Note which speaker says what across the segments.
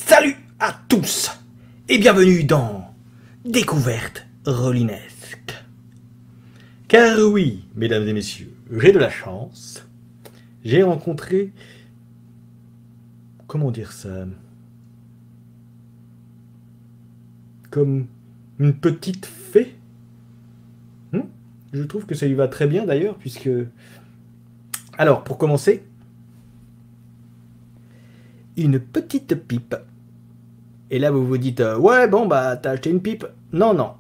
Speaker 1: Salut à tous et bienvenue dans Découverte Rollinesque. Car oui, mesdames et messieurs, j'ai de la chance. J'ai rencontré... Comment dire ça? Comme une petite fée. Je trouve que ça lui va très bien d'ailleurs, puisque... Alors, pour commencer, une petite pipe. Et là, vous vous dites, ouais, bon, bah, t'as acheté une pipe. Non, non,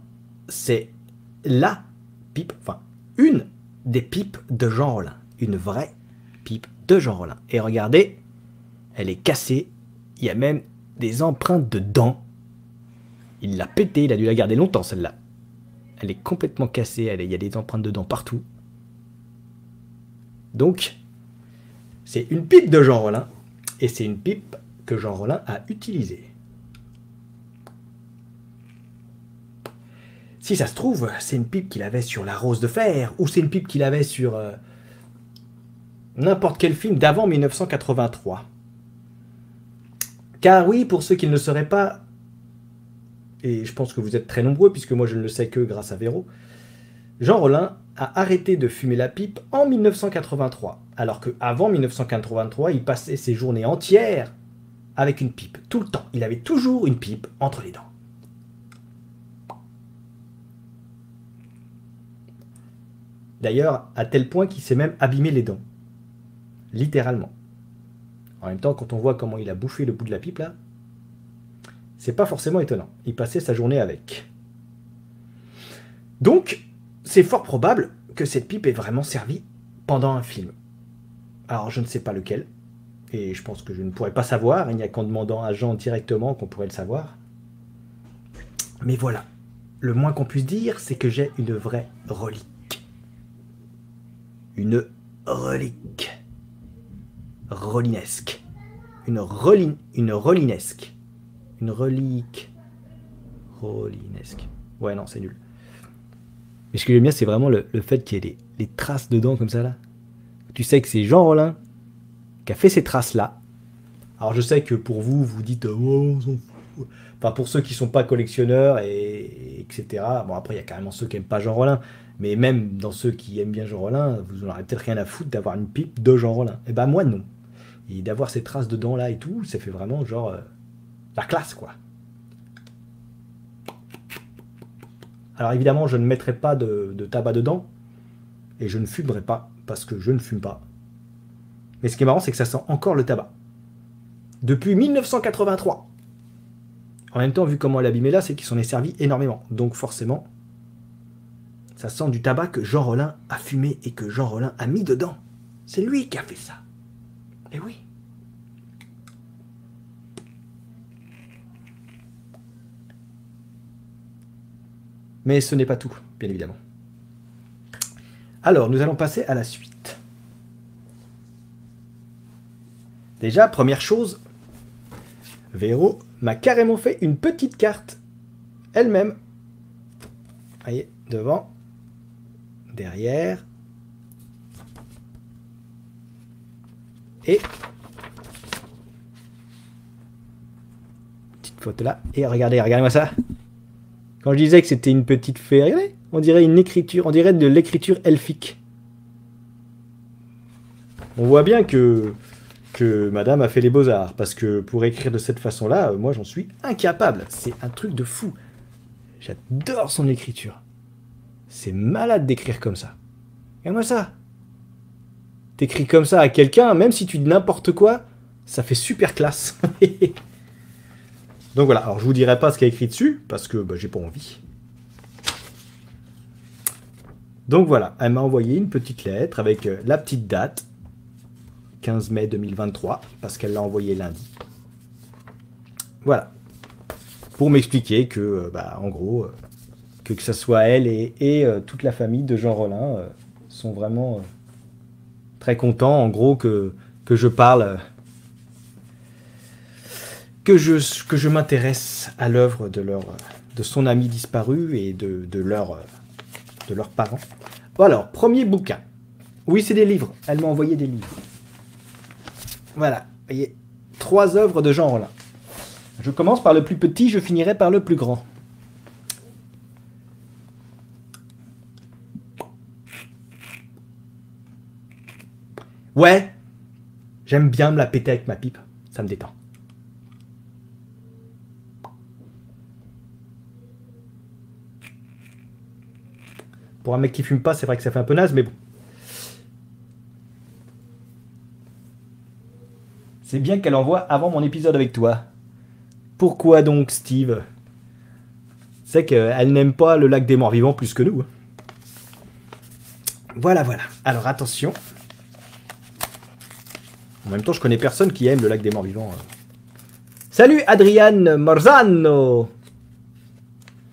Speaker 1: c'est la pipe, enfin, une des pipes de Jean Rollin. Une vraie pipe de Jean Rollin. Et regardez, elle est cassée. Il y a même des empreintes de dents. Il l'a pétée, il a dû la garder longtemps, celle-là. Elle est complètement cassée, il y a des empreintes de dents partout. Donc, c'est une pipe de Jean Rollin. Et c'est une pipe que Jean Rollin a utilisée. Si ça se trouve, c'est une pipe qu'il avait sur La Rose de Fer, ou c'est une pipe qu'il avait sur n'importe quel film d'avant 1983. Car oui, pour ceux qui ne le sauraient pas, et je pense que vous êtes très nombreux, puisque moi je ne le sais que grâce à Véro, Jean Rollin a arrêté de fumer la pipe en 1983, alors qu'avant 1983, il passait ses journées entières avec une pipe, tout le temps. Il avait toujours une pipe entre les dents. D'ailleurs, à tel point qu'il s'est même abîmé les dents. Littéralement. En même temps, quand on voit comment il a bouffé le bout de la pipe, là, c'est pas forcément étonnant. Il passait sa journée avec. Donc, c'est fort probable que cette pipe ait vraiment servi pendant un film. Alors, je ne sais pas lequel. Et je pense que je ne pourrais pas savoir. Il n'y a qu'en demandant à Jean directement qu'on pourrait le savoir. Mais voilà. Le moins qu'on puisse dire, c'est que j'ai une vraie relique. Une relique. Rollinesque. Une rollinesque. Une relique. Rollinesque. Ouais, non, c'est nul. Mais ce que j'aime bien, c'est vraiment le fait qu'il y ait les traces dedans comme ça, là. Tu sais que c'est Jean Rollin qui a fait ces traces-là. Alors, je sais que pour vous, vous dites... Oh, on s'en fout. Enfin, pour ceux qui ne sont pas collectionneurs, etc. Bon, après, il y a carrément ceux qui n'aiment pas Jean Rollin. Mais même dans ceux qui aiment bien Jean Rollin, vous n'en aurez peut-être rien à foutre d'avoir une pipe de Jean Rollin. Et ben moi, non. Et d'avoir ces traces dedans, là, et tout, ça fait vraiment, genre... la classe, quoi. Alors évidemment, je ne mettrai pas de tabac dedans, et je ne fumerai pas, parce que je ne fume pas. Mais ce qui est marrant, c'est que ça sent encore le tabac. Depuis 1983. En même temps, vu comment elle abîmée là, c'est qu'il s'en est servi énormément. Donc forcément, ça sent du tabac que Jean Rollin a fumé et que Jean Rollin a mis dedans. C'est lui qui a fait ça. Et oui. Mais ce n'est pas tout, bien évidemment. Alors, nous allons passer à la suite. Déjà, première chose, Véro m'a carrément fait une petite carte, elle-même. Voyez, devant, derrière, et petite photo là. Et regardez-moi ça. Quand je disais que c'était une petite fée, regardez, on dirait une écriture, on dirait de l'écriture elfique. On voit bien que madame a fait les beaux-arts, parce que pour écrire de cette façon-là, moi j'en suis incapable. C'est un truc de fou. J'adore son écriture. C'est malade d'écrire comme ça. Regarde-moi ça. T'écris comme ça à quelqu'un, même si tu dis n'importe quoi, ça fait super classe. Donc voilà, alors je vous dirai pas ce qu'il y a écrit dessus, parce que bah, j'ai pas envie. Donc voilà, elle m'a envoyé une petite lettre avec la petite date, 15 mai 2023, parce qu'elle l'a envoyé lundi. Voilà. Pour m'expliquer que, bah, en gros, que ce soit elle et toute la famille de Jean Rollin sont vraiment très contents, en gros, que je parle... que je m'intéresse à l'œuvre de son ami disparu et de leurs parents. Bon alors, premier bouquin. Oui, c'est des livres. Elle m'a envoyé des livres. Voilà, vous voyez, 3 œuvres de Jean Rollin. Je commence par le plus petit, je finirai par le plus grand. Ouais, j'aime bien me la péter avec ma pipe, ça me détend. Pour un mec qui fume pas, c'est vrai que ça fait un peu naze, mais bon. C'est bien qu'elle envoie avant mon épisode avec toi. Pourquoi donc, Steve? C'est qu'elle n'aime pas le lac des morts vivants plus que nous. Voilà, voilà. Alors, attention. En même temps, je connais personne qui aime le lac des morts vivants. Salut, Adrian Morzano.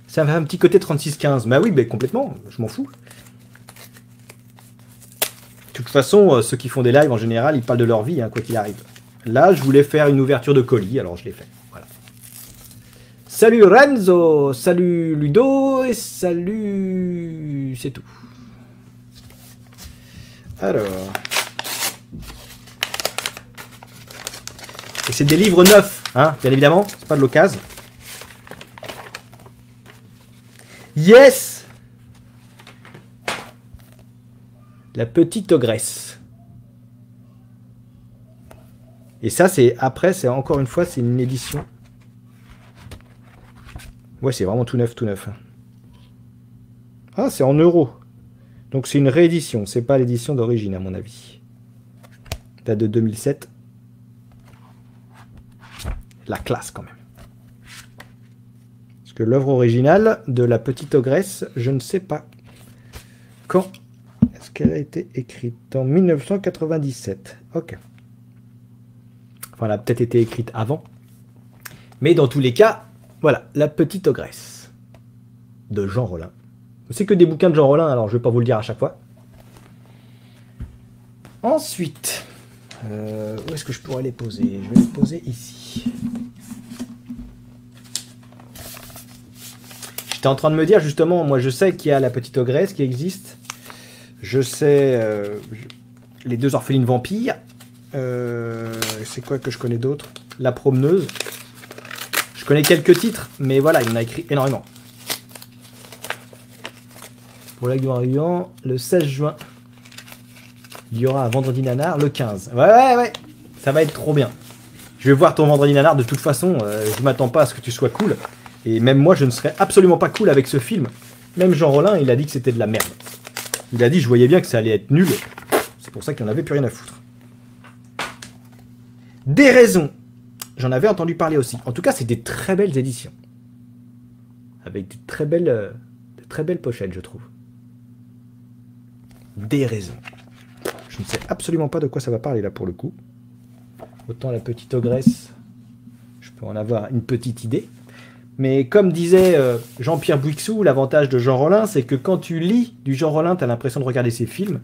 Speaker 1: Ça fait un petit côté 36-15. Bah oui, mais complètement. Je m'en fous. De toute façon, ceux qui font des lives, en général, ils parlent de leur vie, hein, quoi qu'il arrive. Là, je voulais faire une ouverture de colis, alors je l'ai fait. Voilà. Salut Renzo, salut Ludo, et salut... C'est tout. Alors... Et c'est des livres neufs, hein, bien évidemment, c'est pas de l'occasion. Yes! La petite ogresse. Et ça, c'est après, c'est encore une fois, c'est une édition. Ouais, c'est vraiment tout neuf, tout neuf. Ah, c'est en euros. Donc c'est une réédition, c'est pas l'édition d'origine à mon avis. Date de 2007. La classe quand même. Parce que l'œuvre originale de la petite ogresse, je ne sais pas quand est-ce qu'elle a été écrite. En 1997. Ok. Enfin, elle a peut-être été écrite avant. Mais dans tous les cas, voilà, la petite ogresse de Jean Rollin. C'est que des bouquins de Jean Rollin, alors je ne vais pas vous le dire à chaque fois. Ensuite, où est-ce que je pourrais les poser? Je vais les poser ici. J'étais en train de me dire, justement, moi je sais qu'il y a la petite ogresse qui existe. Je sais les deux orphelines vampires. C'est quoi que je connais d'autre? La promeneuse. Je connais quelques titres, mais voilà, il en a écrit énormément. Pour l'acte du Morbihan, le 16 juin. Il y aura un Vendredi Nanar le 15. Ouais. Ça va être trop bien. Je vais voir ton Vendredi Nanar de toute façon. Je ne m'attends pas à ce que tu sois cool. Et même moi, je ne serais absolument pas cool avec ce film. Même Jean Rollin, il a dit que c'était de la merde. Il a dit, je voyais bien que ça allait être nul. C'est pour ça qu'il n'en avait plus rien à foutre. Des raisons. J'en avais entendu parler aussi. En tout cas, c'est des très belles éditions. Avec de très belles pochettes, je trouve. Des raisons. Je ne sais absolument pas de quoi ça va parler là pour le coup. Autant la petite ogresse, je peux en avoir une petite idée. Mais comme disait Jean-Pierre Bouixou, l'avantage de Jean Rollin, c'est que quand tu lis du Jean Rollin, tu as l'impression de regarder ses films.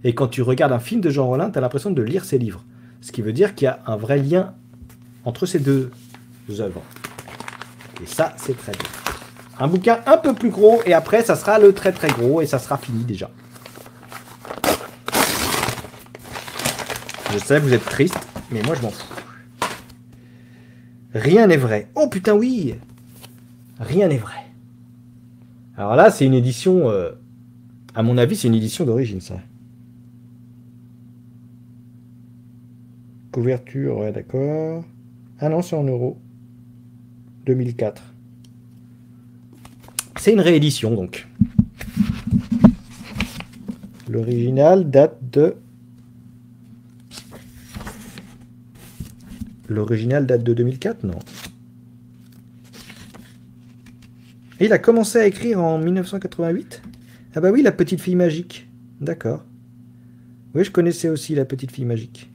Speaker 1: Et quand tu regardes un film de Jean Rollin, tu as l'impression de lire ses livres. Ce qui veut dire qu'il y a un vrai lien entre ces deux œuvres. Et ça, c'est très bien. Un bouquin un peu plus gros, et après, ça sera le très très gros, et ça sera fini déjà. Je sais, vous êtes triste, mais moi je m'en fous. Rien n'est vrai. Oh putain, oui! Rien n'est vrai. Alors là, c'est une édition... à mon avis, c'est une édition d'origine, ça. Couverture, ouais, d'accord. Ah non, c'est en euros. 2004. C'est une réédition, donc. L'original date de... L'original date de 2004, non. Et il a commencé à écrire en 1988? Ah bah oui, La Petite Fille Magique. D'accord. Oui, je connaissais aussi La Petite Fille Magique.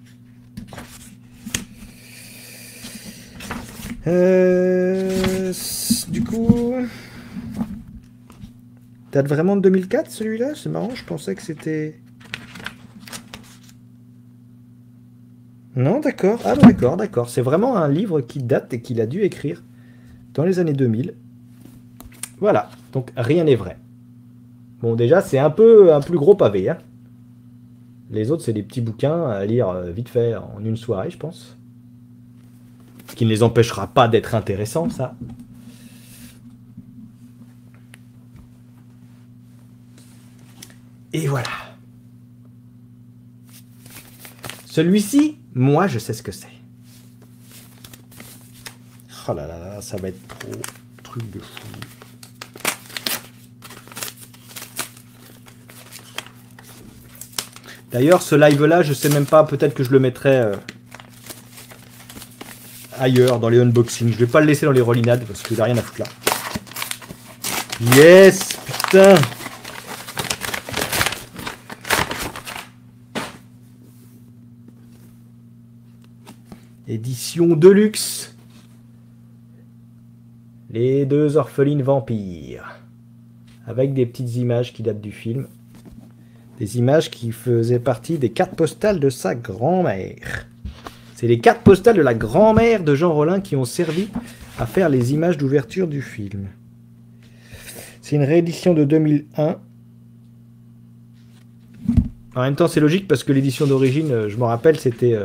Speaker 1: Du coup... Date vraiment de 2004, celui-là? C'est marrant, je pensais que c'était... Non, d'accord. Ah d'accord. C'est vraiment un livre qui date et qu'il a dû écrire dans les années 2000. Voilà, donc rien n'est vrai. Bon, déjà, c'est un peu un plus gros pavé. Hein. Les autres, c'est des petits bouquins à lire vite fait en une soirée, je pense. Ce qui ne les empêchera pas d'être intéressants, ça. Et voilà. Celui-ci, moi, je sais ce que c'est. Oh là là là, ça va être trop truc de fou. D'ailleurs, ce live-là, je sais même pas, peut-être que je le mettrai ailleurs, dans les unboxings. Je vais pas le laisser dans les rollinades, parce qu'il a rien à foutre là. Yes, putain. Édition Deluxe. Les deux orphelines vampires. Avec des petites images qui datent du film. Des images qui faisaient partie des cartes postales de sa grand-mère. C'est les cartes postales de la grand-mère de Jean Rollin qui ont servi à faire les images d'ouverture du film. C'est une réédition de 2001. En même temps, c'est logique parce que l'édition d'origine, je me rappelle, c'était...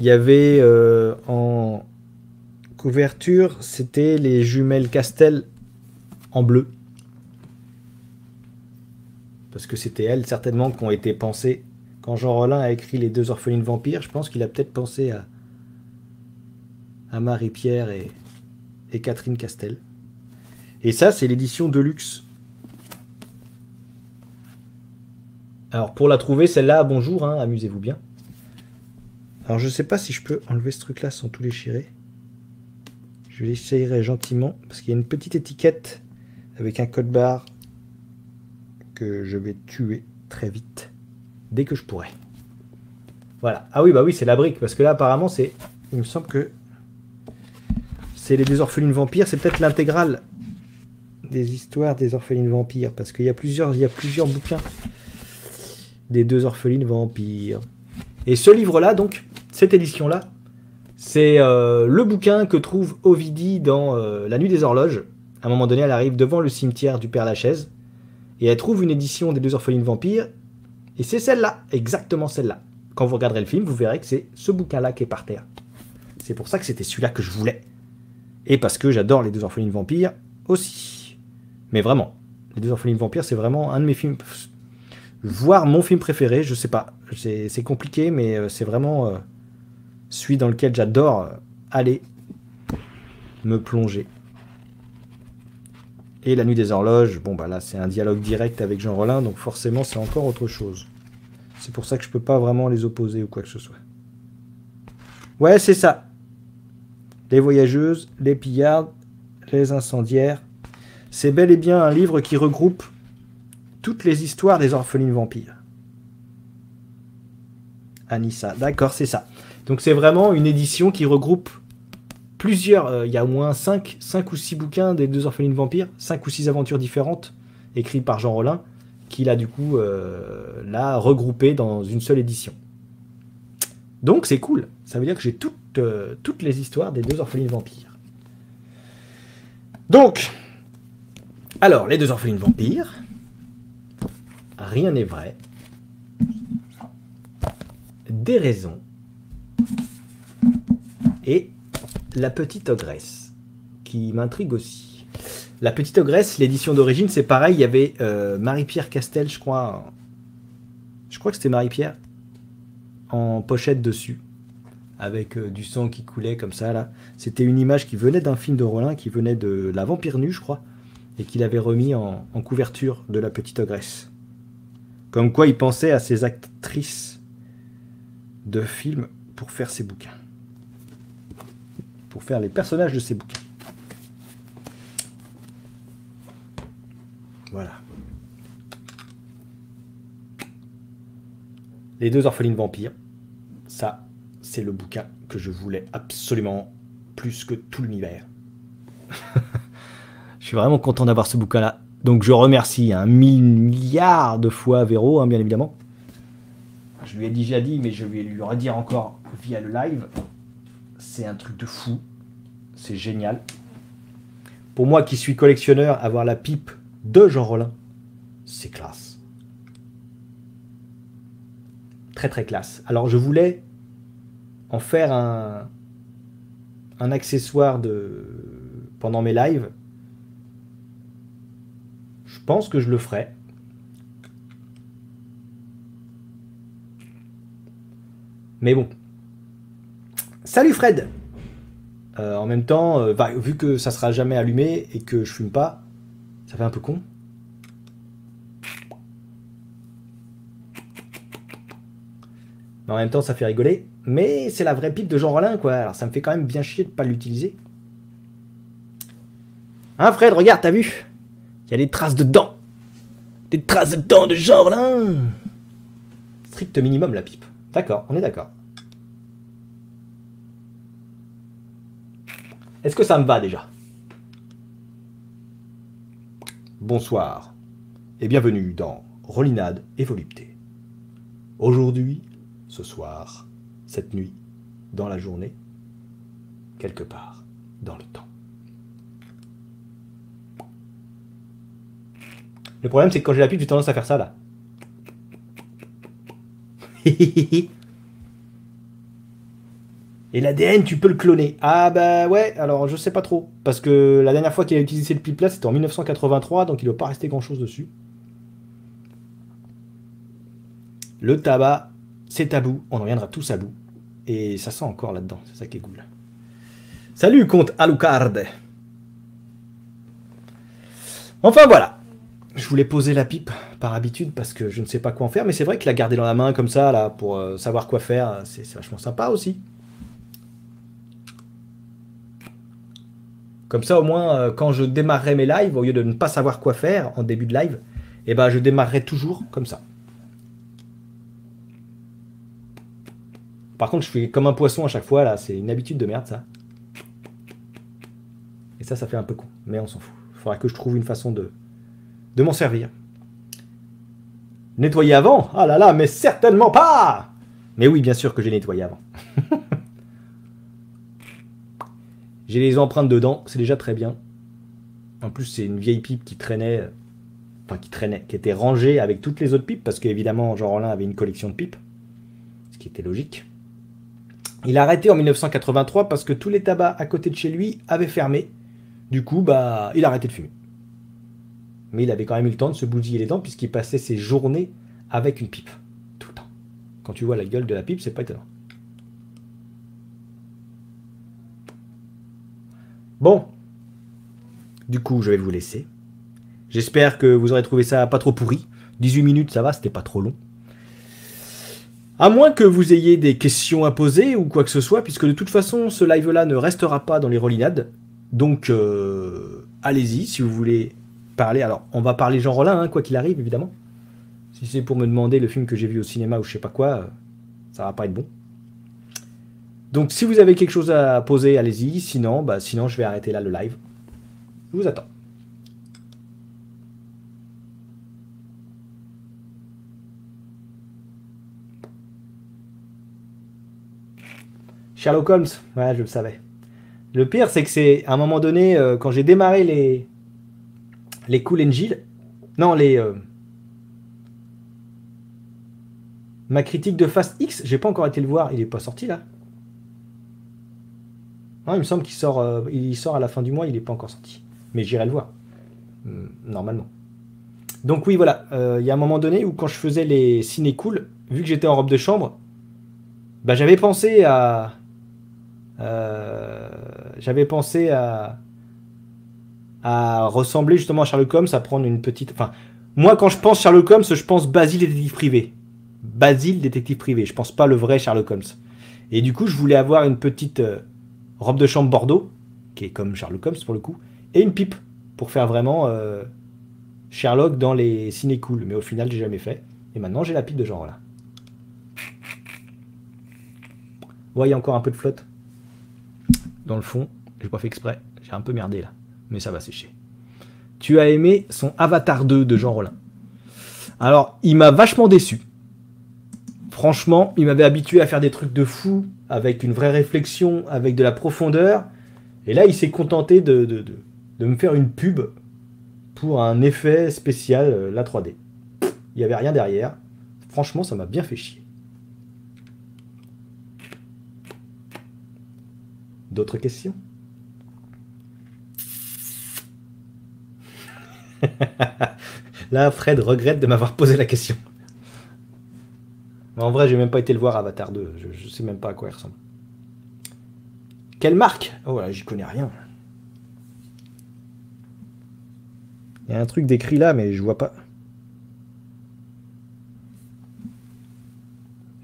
Speaker 1: il y avait en couverture, c'était les jumelles Castel en bleu. Parce que c'était elles, certainement, qui ont été pensées. Quand Jean Rollin a écrit Les deux orphelines vampires, je pense qu'il a peut-être pensé à Marie-Pierre et Catherine Castel. Et ça, c'est l'édition Deluxe. Alors, pour la trouver, celle-là, bonjour, hein, amusez-vous bien. Alors, je ne sais pas si je peux enlever ce truc-là sans tout déchirer. Je l'essayerai gentiment, parce qu'il y a une petite étiquette avec un code barre que je vais tuer très vite, dès que je pourrai. Voilà. Ah oui, bah oui, c'est la brique, parce que là, apparemment, c'est... Il me semble que c'est les deux orphelines vampires, c'est peut-être l'intégrale des histoires des orphelines vampires, parce qu'il y a plusieurs bouquins des deux orphelines vampires. Et ce livre-là, donc, cette édition-là, c'est le bouquin que trouve Ovidie dans La Nuit des Horloges. À un moment donné, elle arrive devant le cimetière du Père Lachaise, et elle trouve une édition des deux orphelines vampires, et c'est celle-là, exactement celle-là. Quand vous regarderez le film, vous verrez que c'est ce bouquin-là qui est par terre. C'est pour ça que c'était celui-là que je voulais. Et parce que j'adore les deux orphelines vampires aussi. Mais vraiment, les deux orphelines vampires, c'est vraiment un de mes films... Voire mon film préféré, je sais pas. C'est compliqué, mais c'est vraiment celui dans lequel j'adore aller me plonger. Et La Nuit des Horloges, bon bah là c'est un dialogue direct avec Jean Rollin, donc forcément c'est encore autre chose. C'est pour ça que je peux pas vraiment les opposer ou quoi que ce soit. Ouais, c'est ça. Les voyageuses, les pillards, les incendiaires. C'est bel et bien un livre qui regroupe toutes les histoires des orphelines vampires. Anissa, d'accord, c'est ça. Donc c'est vraiment une édition qui regroupe plusieurs, il y a au moins 5 ou 6 bouquins des deux orphelines vampires, 5 ou 6 aventures différentes, écrites par Jean Rollin, qu'il a du coup là regroupé dans une seule édition. Donc c'est cool, ça veut dire que j'ai toutes les histoires des deux orphelines vampires. Donc, alors, les deux orphelines vampires, rien n'est vrai, des raisons, et la petite ogresse, qui m'intrigue aussi. La petite ogresse, l'édition d'origine, c'est pareil, il y avait Marie-Pierre Castel, je crois que c'était Marie-Pierre, en pochette dessus, avec du sang qui coulait comme ça, là. C'était une image qui venait d'un film de Rollin, qui venait de La Vampire Nue, je crois, et qu'il avait remis en couverture de la petite ogresse. Comme quoi il pensait à ces actrices de films pour faire ses bouquins. Pour faire les personnages de ses bouquins. Voilà. Les deux orphelines vampires. Ça, c'est le bouquin que je voulais absolument plus que tout l'univers. Je suis vraiment content d'avoir ce bouquin-là. Donc je remercie 1 milliard de fois Véro, hein, bien évidemment. Je lui ai déjà dit, mais je vais lui le redire encore via le live. C'est un truc de fou. C'est génial. Pour moi qui suis collectionneur, avoir la pipe de Jean Rollin, c'est classe. Très très classe. Alors je voulais en faire un accessoire pendant mes lives, je pense que je le ferai. Mais bon. Salut Fred. En même temps, vu que ça sera jamais allumé et que je fume pas, ça fait un peu con. Mais en même temps, ça fait rigoler. Mais c'est la vraie pipe de Jean Rollin, quoi. Alors ça me fait quand même bien chier de pas l'utiliser. Hein Fred, regarde, t'as vu? Il y a des traces de dents. Des traces de dents de Jean Rollin. Strict minimum, la pipe. D'accord, on est d'accord. Est-ce que ça me va déjà? Bonsoir et bienvenue dans Rollinade et Volupté. Aujourd'hui, ce soir, cette nuit, dans la journée, quelque part dans le temps. Le problème, c'est que quand j'ai la pipe, j'ai tendance à faire ça là. Et l'ADN, tu peux le cloner. Ah bah ouais, alors je sais pas trop. Parce que la dernière fois qu'il a utilisé le pipe là, c'était en 1983, donc il ne doit pas rester grand chose dessus. Le tabac, c'est tabou, on en reviendra tous à bout. Et ça sent encore là-dedans, c'est ça qui est cool. Salut, comte Alucard. Enfin voilà. Je voulais poser la pipe par habitude parce que je ne sais pas quoi en faire, mais c'est vrai que la garder dans la main comme ça, là, pour savoir quoi faire, c'est vachement sympa aussi. Comme ça, au moins, quand je démarrerai mes lives, au lieu de ne pas savoir quoi faire en début de live, eh ben, je démarrerai toujours comme ça. Par contre, je fais comme un poisson à chaque fois, là. C'est une habitude de merde, ça. Et ça fait un peu con. Mais on s'en fout. Il faudra que je trouve une façon de m'en servir. Nettoyer avant? Ah là là, mais certainement pas! Mais oui, bien sûr que j'ai nettoyé avant. J'ai les empreintes dedans, c'est déjà très bien. En plus, c'est une vieille pipe qui traînait, qui était rangée avec toutes les autres pipes, parce qu'évidemment, Jean Rollin avait une collection de pipes, ce qui était logique. Il a arrêté en 1983 parce que tous les tabacs à côté de chez lui avaient fermé. Du coup, bah, il a arrêté de fumer. Mais il avait quand même eu le temps de se bousiller les dents, puisqu'il passait ses journées avec une pipe. Tout le temps. Quand tu vois la gueule de la pipe, c'est pas étonnant. Bon, du coup, je vais vous laisser. J'espère que vous aurez trouvé ça pas trop pourri. 18 minutes, ça va, c'était pas trop long. À moins que vous ayez des questions à poser ou quoi que ce soit, puisque de toute façon, ce live-là ne restera pas dans les Rollinades. Donc, allez-y, si vous voulez parler. Alors, on va parler Jean Rollin, hein, quoi qu'il arrive, évidemment. Si c'est pour me demander le film que j'ai vu au cinéma ou je sais pas quoi, ça va pas être bon. Donc, si vous avez quelque chose à poser, allez-y. Sinon, je vais arrêter là le live. Je vous attends. Sherlock Holmes, ouais, je le savais. Le pire, c'est que c'est à un moment donné, quand j'ai démarré les Cool Angel, non, ma critique de Fast X, j'ai pas encore été le voir, il est pas sorti là. Non, il me semble qu'il sort, il sort à la fin du mois, il est pas encore sorti. Mais j'irai le voir, normalement. Donc oui, voilà, il y a un moment donné où quand je faisais les ciné cool, vu que j'étais en robe de chambre, bah, j'avais pensé à ressembler justement à Sherlock Holmes, à prendre une petite... Enfin, moi quand je pense Sherlock Holmes, je pense Basile détective privé. Basile détective privé, je pense pas le vrai Sherlock Holmes. Et du coup, je voulais avoir une petite robe de chambre bordeaux, qui est comme Sherlock Holmes pour le coup, et une pipe, pour faire vraiment Sherlock dans les ciné cool. Mais au final, j'ai jamais fait. Et maintenant, j'ai la pipe de genre là. Ouais, il y a encore un peu de flotte dans le fond. J'ai pas fait exprès. J'ai un peu merdé là. Mais ça va sécher. Tu as aimé son Avatar 2 de Jean Rollin. Alors, il m'a vachement déçu. Franchement, il m'avait habitué à faire des trucs de fou, avec une vraie réflexion, avec de la profondeur. Et là, il s'est contenté de me faire une pub pour un effet spécial, la 3D. Il n'y avait rien derrière. Franchement, ça m'a bien fait chier. D'autres questions? Là, Fred regrette de m'avoir posé la question. Mais en vrai, j'ai même pas été le voir Avatar 2. Je sais même pas à quoi il ressemble. Quelle marque? Oh là, j'y connais rien. Il y a un truc d'écrit là, mais je vois pas.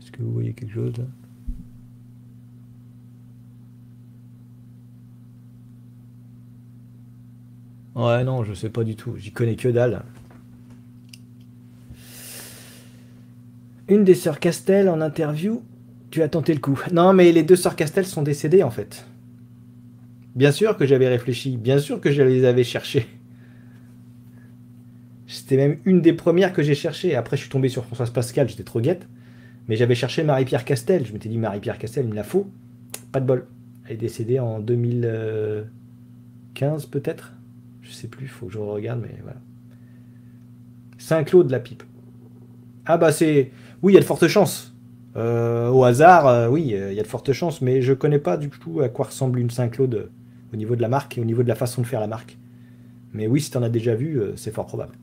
Speaker 1: Est-ce que vous voyez quelque chose là? Ouais, non, je sais pas du tout. J'y connais que dalle. Une des sœurs Castel en interview, tu as tenté le coup. Non, mais les deux sœurs Castel sont décédées en fait. Bien sûr que j'avais réfléchi, bien sûr que je les avais cherchées. C'était même une des premières que j'ai cherchées. Après, je suis tombé sur Françoise Pascal, j'étais trop guette. Mais j'avais cherché Marie-Pierre Castel. Je m'étais dit, Marie-Pierre Castel, il me la faut. Pas de bol. Elle est décédée en 2015 peut-être. Je sais plus, faut que je regarde, mais voilà. Saint-Claude la pipe. Ah bah c'est... Oui, il y a de fortes chances. Au hasard, oui, il y a de fortes chances, mais je connais pas du tout à quoi ressemble une Saint-Claude au niveau de la marque et au niveau de la façon de faire la marque. Mais oui, si tu en as déjà vu, c'est fort probable.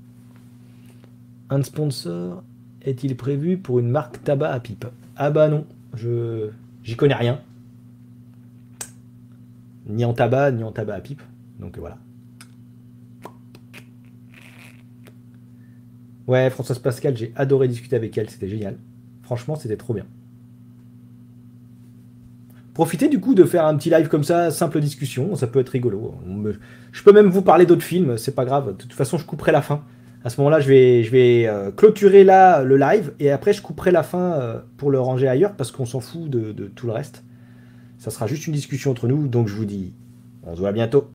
Speaker 1: Un sponsor est-il prévu pour une marque tabac à pipe? Ah bah non, j'y connais rien. Ni en tabac, ni en tabac à pipe. Donc voilà. Ouais, Françoise Pascal, j'ai adoré discuter avec elle, c'était génial. Franchement, c'était trop bien. Profitez du coup de faire un petit live comme ça, simple discussion, ça peut être rigolo. Je peux même vous parler d'autres films, c'est pas grave. De toute façon, je couperai la fin. À ce moment-là, je vais clôturer là le live et après je couperai la fin pour le ranger ailleurs parce qu'on s'en fout de tout le reste. Ça sera juste une discussion entre nous, donc je vous dis, on se voit bientôt.